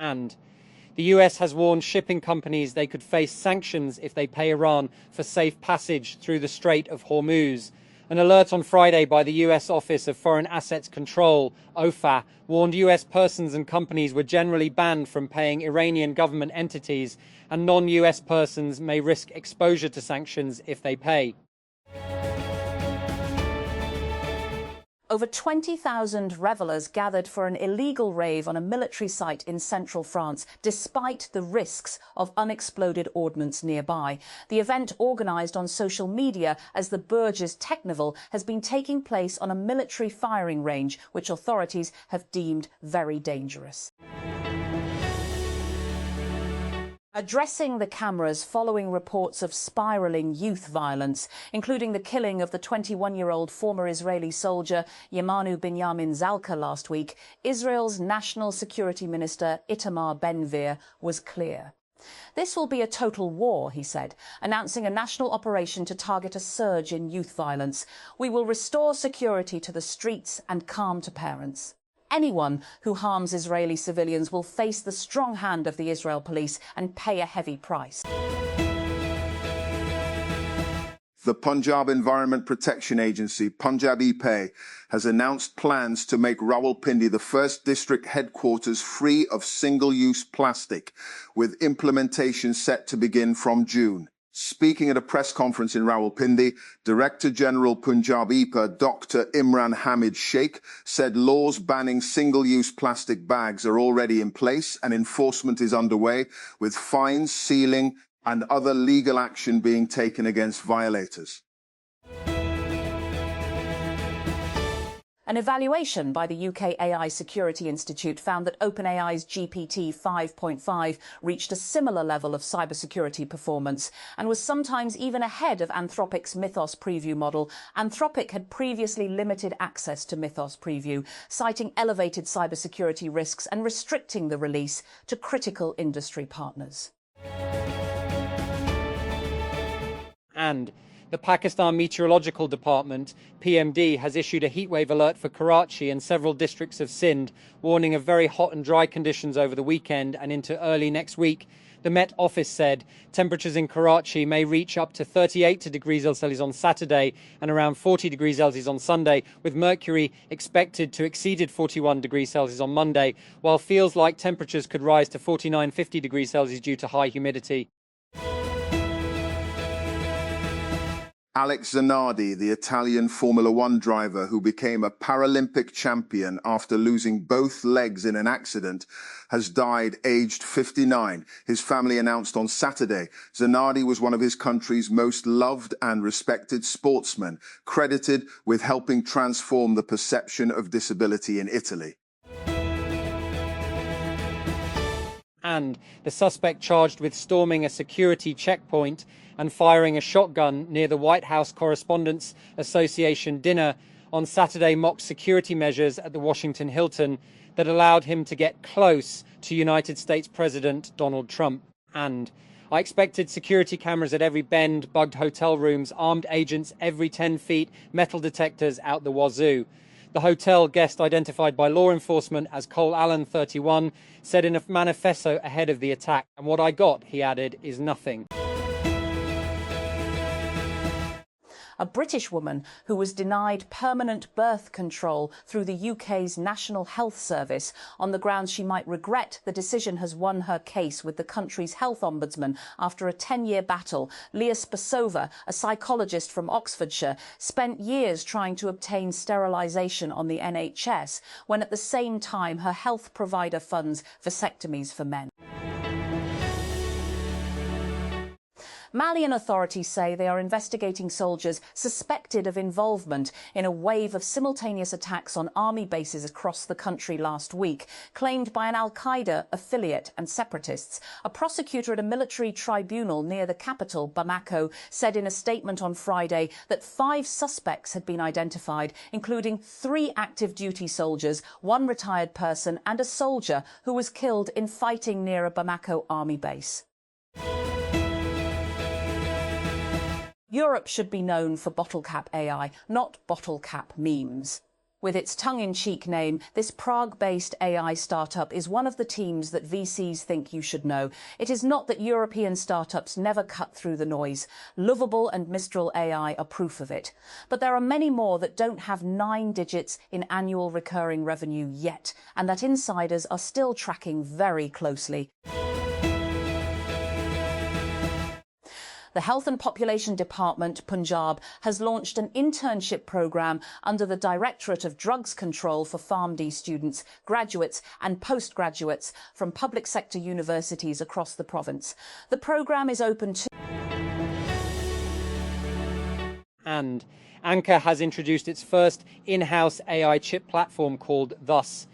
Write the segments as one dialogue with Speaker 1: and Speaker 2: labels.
Speaker 1: And the US has warned shipping companies they could face sanctions if they pay Iran for safe passage through the Strait of Hormuz. An alert on Friday by the US Office of Foreign Assets Control, OFAC, warned US persons and companies were generally banned from paying Iranian government entities, and non-US persons may risk exposure to sanctions if they pay.
Speaker 2: Over 20,000 revellers gathered for an illegal rave on a military site in central France, despite the risks of unexploded ordnance nearby. The event, organised on social media as the Bourges Technival, has been taking place on a military firing range, which authorities have deemed very dangerous. Addressing the cameras following reports of spiralling youth violence, including the killing of the 21-year-old former Israeli soldier Yemanu Binyamin Zalka last week, Israel's National Security Minister Itamar Ben-Gvir was clear. This will be a total war, he said, announcing a national operation to target a surge in youth violence. We will restore security to the streets and calm to parents. Anyone who harms Israeli civilians will face the strong hand of the Israel police and pay a heavy price.
Speaker 3: The Punjab Environment Protection Agency, Punjab Pehel, has announced plans to make Rawalpindi the first district headquarters free of single-use plastic, with implementation set to begin from June. Speaking at a press conference in Rawalpindi, Director General Punjab EPA Dr. Imran Hamid Sheikh said laws banning single-use plastic bags are already in place and enforcement is underway, with fines, sealing and other legal action being taken against violators.
Speaker 2: An evaluation by the UK AI Security Institute found that OpenAI's GPT 5.5 reached a similar level of cybersecurity performance and was sometimes even ahead of Anthropic's Mythos Preview model. Anthropic had previously limited access to Mythos Preview, citing elevated cybersecurity risks and restricting the release to critical industry partners.
Speaker 1: And the Pakistan Meteorological Department, PMD, has issued a heatwave alert for Karachi and several districts of Sindh, warning of very hot and dry conditions over the weekend and into early next week. The Met Office said temperatures in Karachi may reach up to 38 degrees Celsius on Saturday and around 40 degrees Celsius on Sunday, with mercury expected to exceed 41 degrees Celsius on Monday, while feels like temperatures could rise to 49-50 degrees Celsius due to high humidity.
Speaker 3: Alex Zanardi, the Italian Formula One driver who became a Paralympic champion after losing both legs in an accident, has died aged 59. His family announced on Saturday. Zanardi was one of his country's most loved and respected sportsmen, credited with helping transform the perception of disability in Italy.
Speaker 1: And the suspect charged with storming a security checkpoint and firing a shotgun near the White House Correspondents' Association dinner on Saturday mocked security measures at the Washington Hilton that allowed him to get close to United States President Donald Trump. And I expected security cameras at every bend, bugged hotel rooms, armed agents every 10 feet, metal detectors out the wazoo. The hotel guest, identified by law enforcement as Cole Allen, 31, said in a manifesto ahead of the attack, "And what I got," he added, "is nothing."
Speaker 2: A British woman who was denied permanent birth control through the UK's National Health Service on the grounds she might regret the decision has won her case with the country's health ombudsman after a 10-year battle. Leah Spasova, a psychologist from Oxfordshire, spent years trying to obtain sterilisation on the NHS when at the same time her health provider funds vasectomies for men. Malian authorities say they are investigating soldiers suspected of involvement in a wave of simultaneous attacks on army bases across the country last week, claimed by an al-Qaeda affiliate and separatists. A prosecutor at a military tribunal near the capital, Bamako, said in a statement on Friday that 5 suspects had been identified, including 3 active duty soldiers, 1 retired person and a soldier who was killed in fighting near a Bamako army base. Europe should be known for bottle cap AI, not bottle cap memes. With its tongue-in-cheek name, this Prague-based AI startup is one of the teams that VCs think you should know. It is not that European startups never cut through the noise. Lovable and Mistral AI are proof of it. But there are many more that don't have 9 digits in annual recurring revenue yet, and that insiders are still tracking very closely. The Health and Population Department, Punjab, has launched an internship programme under the Directorate of Drugs Control for PharmD students, graduates and postgraduates from public sector universities across the province. The programme is open to...
Speaker 1: And Anker has introduced its first in-house AI chip platform called Thus.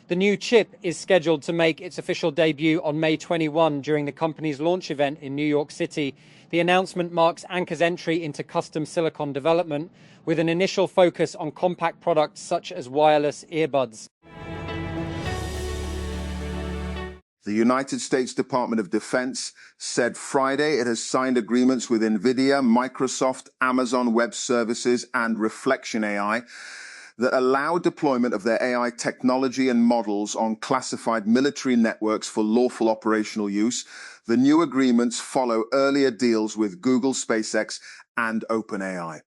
Speaker 1: The new chip is scheduled to make its official debut on May 21 during the company's launch event in New York City. The announcement marks Anker's entry into custom silicon development with an initial focus on compact products such as wireless earbuds.
Speaker 3: The United States Department of Defense said Friday it has signed agreements with NVIDIA, Microsoft, Amazon Web Services, and Reflection AI that allow deployment of their AI technology and models on classified military networks for lawful operational use. The new agreements follow earlier deals with Google, SpaceX, and OpenAI.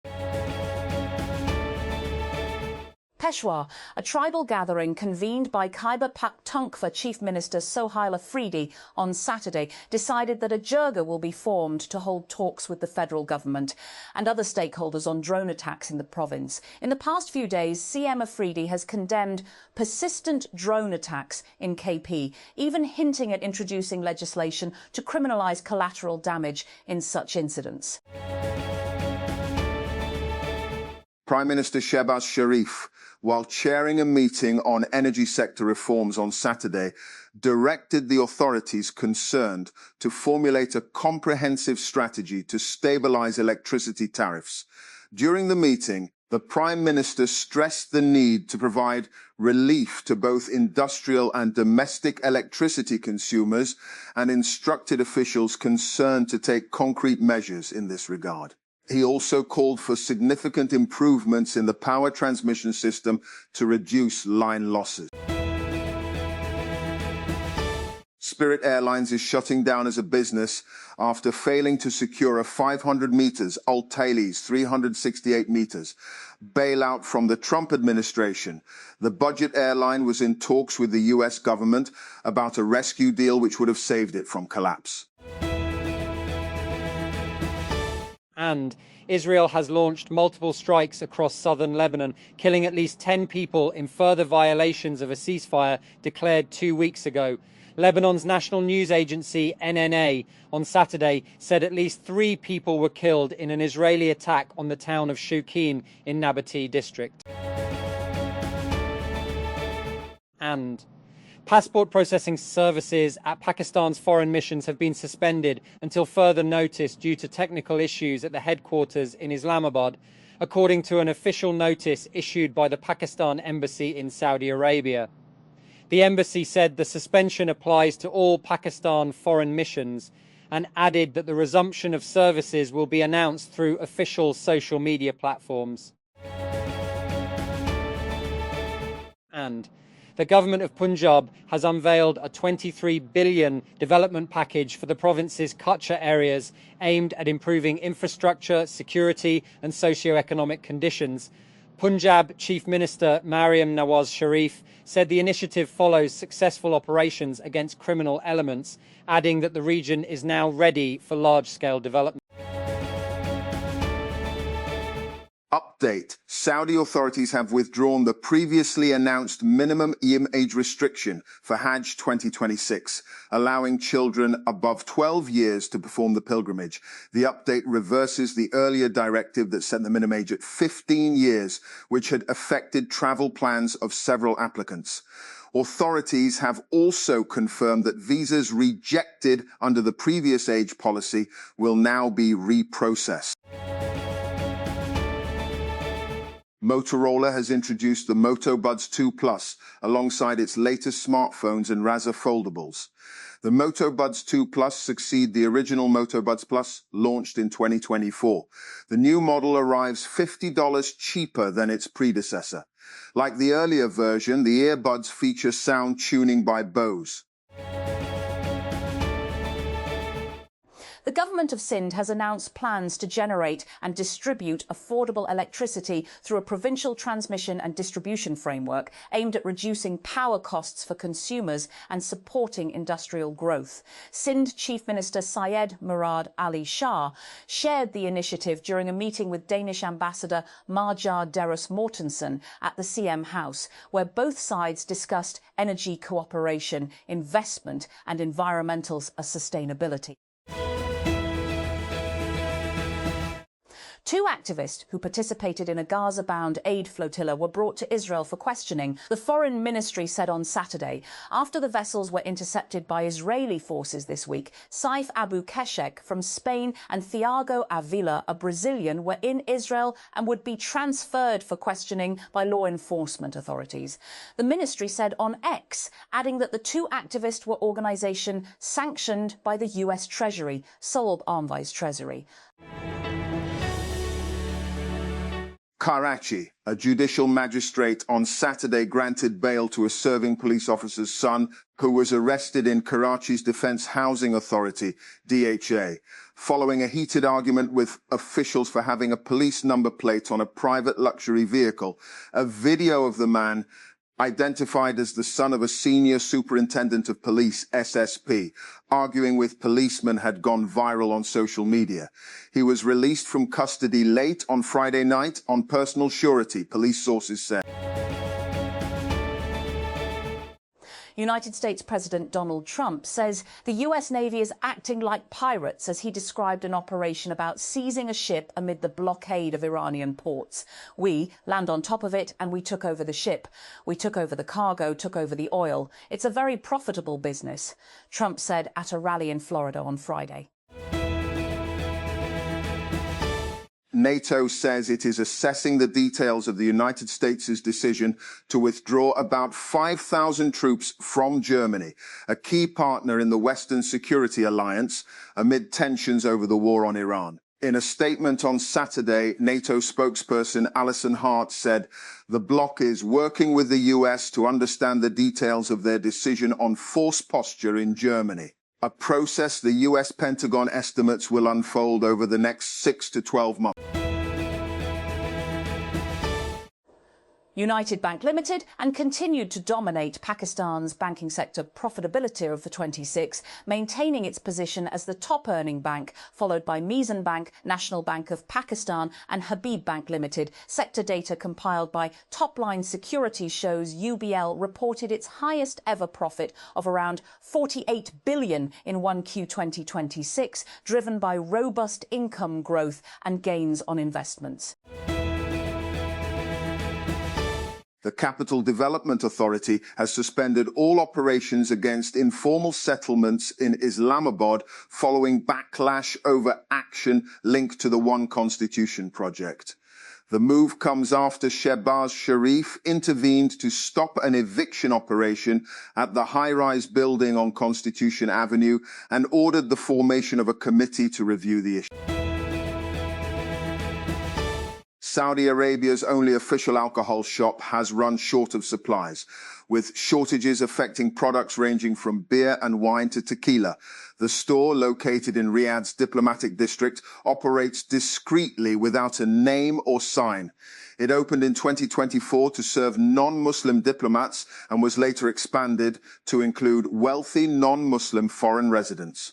Speaker 2: Peshawar, a tribal gathering convened by Khyber Pakhtunkhwa Chief Minister Sohail Afridi on Saturday, decided that a jirga will be formed to hold talks with the federal government and other stakeholders on drone attacks in the province. In the past few days, CM Afridi has condemned persistent drone attacks in KP, even hinting at introducing legislation to criminalise collateral damage in such incidents.
Speaker 3: Prime Minister Shehbaz Sharif, while chairing a meeting on energy sector reforms on Saturday, directed the authorities concerned to formulate a comprehensive strategy to stabilize electricity tariffs. During the meeting, the Prime Minister stressed the need to provide relief to both industrial and domestic electricity consumers and instructed officials concerned to take concrete measures in this regard. He also called for significant improvements in the power transmission system to reduce line losses. Spirit Airlines is shutting down as a business after failing to secure a 500 meters, Al-Tailis 368 meters, bailout from the Trump administration. The budget airline was in talks with the US government about a rescue deal which would have saved it from collapse.
Speaker 1: And Israel has launched multiple strikes across southern Lebanon, killing at least 10 people in further violations of a ceasefire declared 2 weeks ago. Lebanon's national news agency, NNA, on Saturday said at least 3 people were killed in an Israeli attack on the town of Shukin in Nabatee district. And passport processing services at Pakistan's foreign missions have been suspended until further notice due to technical issues at the headquarters in Islamabad, according to an official notice issued by the Pakistan Embassy in Saudi Arabia. The embassy said the suspension applies to all Pakistan foreign missions and added that the resumption of services will be announced through official social media platforms. And the government of Punjab has unveiled a 23 billion development package for the province's Kutch areas aimed at improving infrastructure, security and socio-economic conditions. Punjab Chief Minister Mariam Nawaz Sharif said the initiative follows successful operations against criminal elements, adding that the region is now ready for large-scale development.
Speaker 3: Update. Saudi authorities have withdrawn the previously announced minimum age restriction for Hajj 2026, allowing children above 12 years to perform the pilgrimage. The update reverses the earlier directive that set the minimum age at 15 years, which had affected travel plans of several applicants. Authorities have also confirmed that visas rejected under the previous age policy will now be reprocessed. Motorola has introduced the Moto Buds 2 Plus alongside its latest smartphones and Razr foldables. The MotoBuds 2 Plus succeed the original MotoBuds Plus, launched in 2024. The new model arrives $50 cheaper than its predecessor. Like the earlier version, the earbuds feature sound tuning by Bose.
Speaker 2: The government of Sindh has announced plans to generate and distribute affordable electricity through a provincial transmission and distribution framework aimed at reducing power costs for consumers and supporting industrial growth. Sindh Chief Minister Syed Murad Ali Shah shared the initiative during a meeting with Danish Ambassador Marjar Deros Mortensen at the CM House, where both sides discussed energy cooperation, investment and environmental sustainability. Two activists who participated in a Gaza-bound aid flotilla were brought to Israel for questioning, the Foreign Ministry said on Saturday, after the vessels were intercepted by Israeli forces this week. Saif Abu Keshek from Spain and Thiago Avila, a Brazilian, were in Israel and would be transferred for questioning by law enforcement authorities. The ministry said on X, adding that the two activists were organisation sanctioned by the US Treasury, Sold Armvice Treasury.
Speaker 3: Karachi, a judicial magistrate on Saturday granted bail to a serving police officer's son who was arrested in Karachi's Defence Housing Authority, DHA, following a heated argument with officials for having a police number plate on a private luxury vehicle. A video of the man, identified as the son of a senior superintendent of police, SSP, arguing with policemen, had gone viral on social media. He was released from custody late on Friday night on personal surety, police sources said.
Speaker 2: United States President Donald Trump says the US Navy is acting like pirates as he described an operation about seizing a ship amid the blockade of Iranian ports. We land on top of it and we took over the ship. We took over the cargo, took over the oil. It's a very profitable business, Trump said at a rally in Florida on Friday.
Speaker 3: NATO says it is assessing the details of the United States' decision to withdraw about 5,000 troops from Germany, a key partner in the Western Security Alliance, amid tensions over the war on Iran. In a statement on Saturday, NATO spokesperson Alison Hart said the bloc is working with the US to understand the details of their decision on force posture in Germany, a process the US Pentagon estimates will unfold over the next 6 to 12 months.
Speaker 2: United Bank Limited and continued to dominate Pakistan's banking sector profitability of the 26, maintaining its position as the top-earning bank, followed by Mizan Bank, National Bank of Pakistan and Habib Bank Limited. Sector data compiled by Topline Securities shows UBL reported its highest ever profit of around $48 billion in 1Q 2026, driven by robust income growth and gains on investments.
Speaker 3: The Capital Development Authority has suspended all operations against informal settlements in Islamabad following backlash over action linked to the One Constitution project. The move comes after Shehbaz Sharif intervened to stop an eviction operation at the high-rise building on Constitution Avenue and ordered the formation of a committee to review the issue. Saudi Arabia's only official alcohol shop has run short of supplies, with shortages affecting products ranging from beer and wine to tequila. The store, located in Riyadh's diplomatic district, operates discreetly without a name or sign. It opened in 2024 to serve non-Muslim diplomats and was later expanded to include wealthy non-Muslim foreign residents.